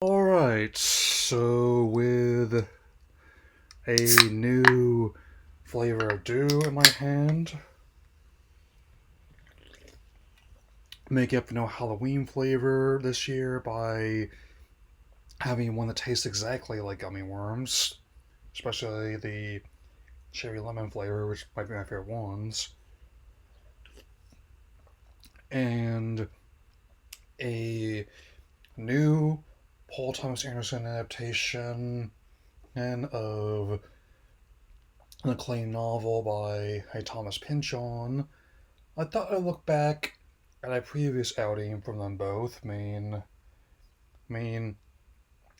Alright, so with a new flavor of dew in my hand, make up no Halloween flavor this year by having one that tastes exactly like gummy worms, especially the cherry lemon flavor, which might be my favorite ones, and a new Paul Thomas Anderson adaptation and of an acclaimed novel by Thomas Pynchon. I thought I'd look back at a previous outing from them both. I mean,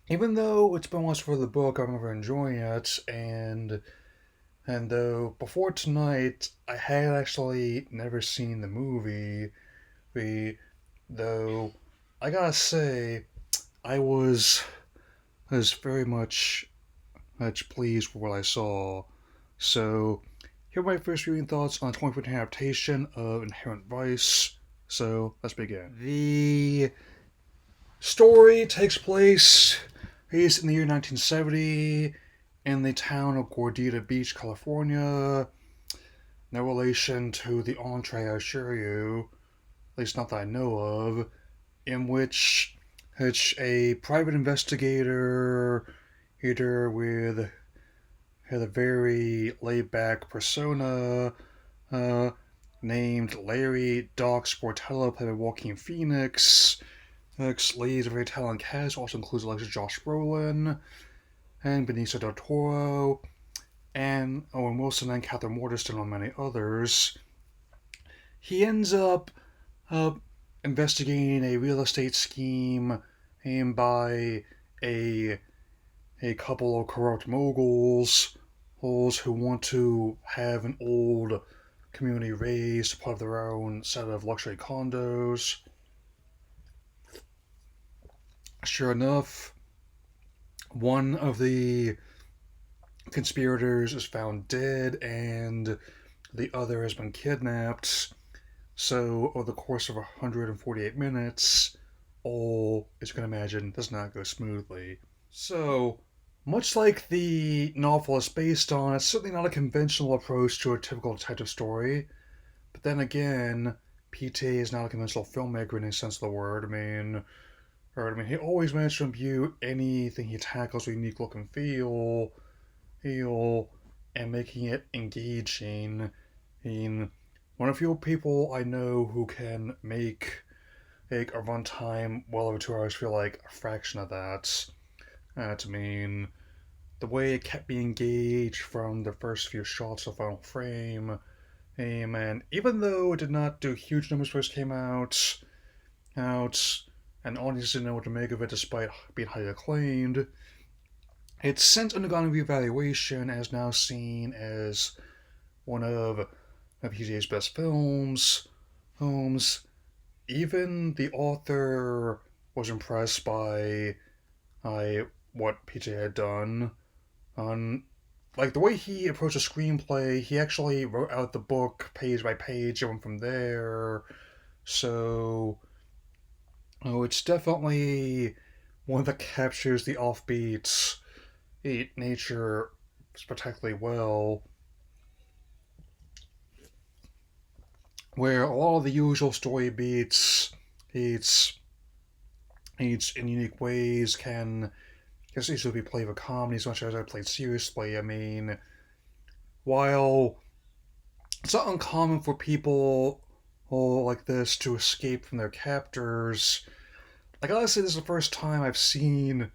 even though it's been once for the book, I remember enjoying it, and though before tonight I had actually never seen the movie, the though I gotta say I was very much pleased with what I saw. So here are my first viewing thoughts on the 2014 adaptation of Inherent Vice. So let's begin. The story takes place in the year 1970 in the town of Gordita Beach, California. No relation to the entree, I assure you, at least not that I know of, in which a private investigator, either with had a very laid back persona, uh, named Larry Doc Sportello, played by Joaquin Phoenix. Leads a very talented cast, also includes Alexa Josh Brolin and Benicio del Toro, and Owen Wilson and Catherine Waterston, among many others. He ends up uh, investigating a real estate scheme aimed by a a couple of corrupt moguls who want to have an old community raised part of their own set of luxury condos. Sure enough, one of the conspirators is found dead and the other has been kidnapped. So, over the course of 148 minutes, all, as you can imagine, does not go smoothly. So, much like the novel is based on, it's certainly not a conventional approach to a typical detective story. But then again, PTA is not a conventional filmmaker in any sense of the word. He always managed to imbue anything he tackles with a unique look and feel, and making it engaging. One of the few people I know who can make a runtime well over 2 hours feel like a fraction of that. The way it kept me engaged from the first few shots of Final Frame, and even though it did not do huge numbers first came out, and audiences didn't know what to make of it despite being highly acclaimed, it's since undergone a reevaluation and is now seen as one of PJ's best films. Even the author was impressed by what PJ had done. On like the way he approached the screenplay, he actually wrote out the book page by page and went from there. So, it's definitely one that captures the offbeat nature spectacularly well. Where a lot of the usual story beats, beats in unique ways can easily be played with comedy as much as I played seriously. While it's not uncommon for people like this to escape from their captors, I gotta say this is the first time I've seen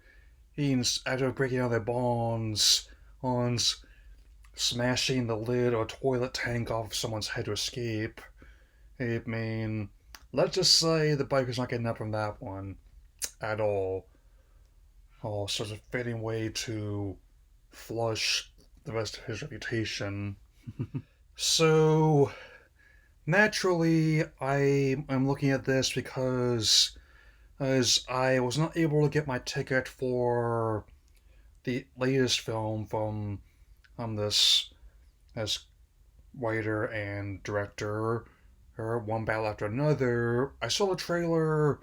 after breaking out their on smashing the lid or toilet tank off of someone's head to escape. I mean, let's just say the biker's not getting up from that one at all. Oh, such a fitting way to flush the rest of his reputation. So, naturally, I am looking at this because as I was not able to get my ticket for the latest film from this writer and director, or One Battle After Another. I saw the trailer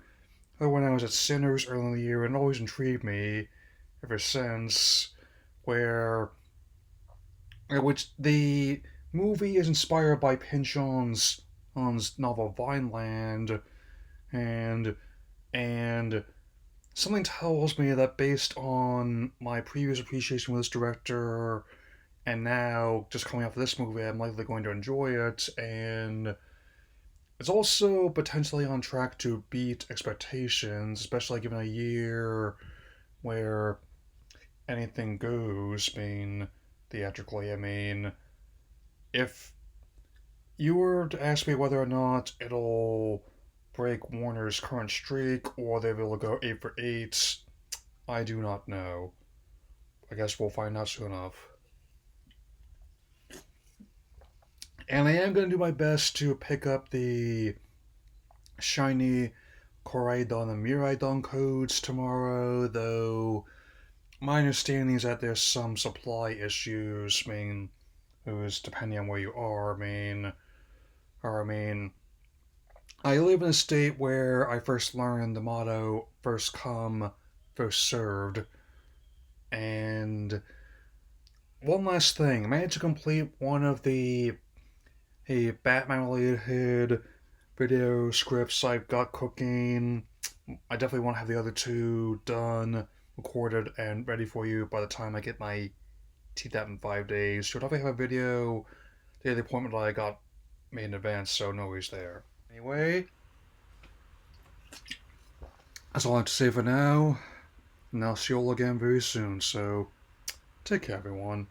when I was at Sinners early in the year, and always intrigued me ever since. Where which the movie is inspired by Pynchon's novel Vineland, and and something tells me that based on my previous appreciation of this director and now just coming off of this movie, I'm likely going to enjoy it, and it's also potentially on track to beat expectations, especially given a year where anything goes. I mean, theatrically, I mean, if you were to ask me whether or not it'll break Warner's current streak or they will go 8 for 8, I do not know. I guess we'll find out soon enough. And I am going to do my best to pick up the shiny Koraidon and Miraidon codes tomorrow, though my understanding is that there's some supply issues. I mean, it was depending on where you are. I mean, I live in a state where I first learned the motto "first come, first served." And one last thing, I managed to complete one of the Batman related video scripts I've got cooking. I definitely want to have the other two done, recorded, and ready for you by the time I get my teeth out in 5 days. So definitely have a video day of the appointment that I got made in advance, so no worries there. Anyway, that's all I have to say for now, and I'll see you all again very soon, so take care, everyone.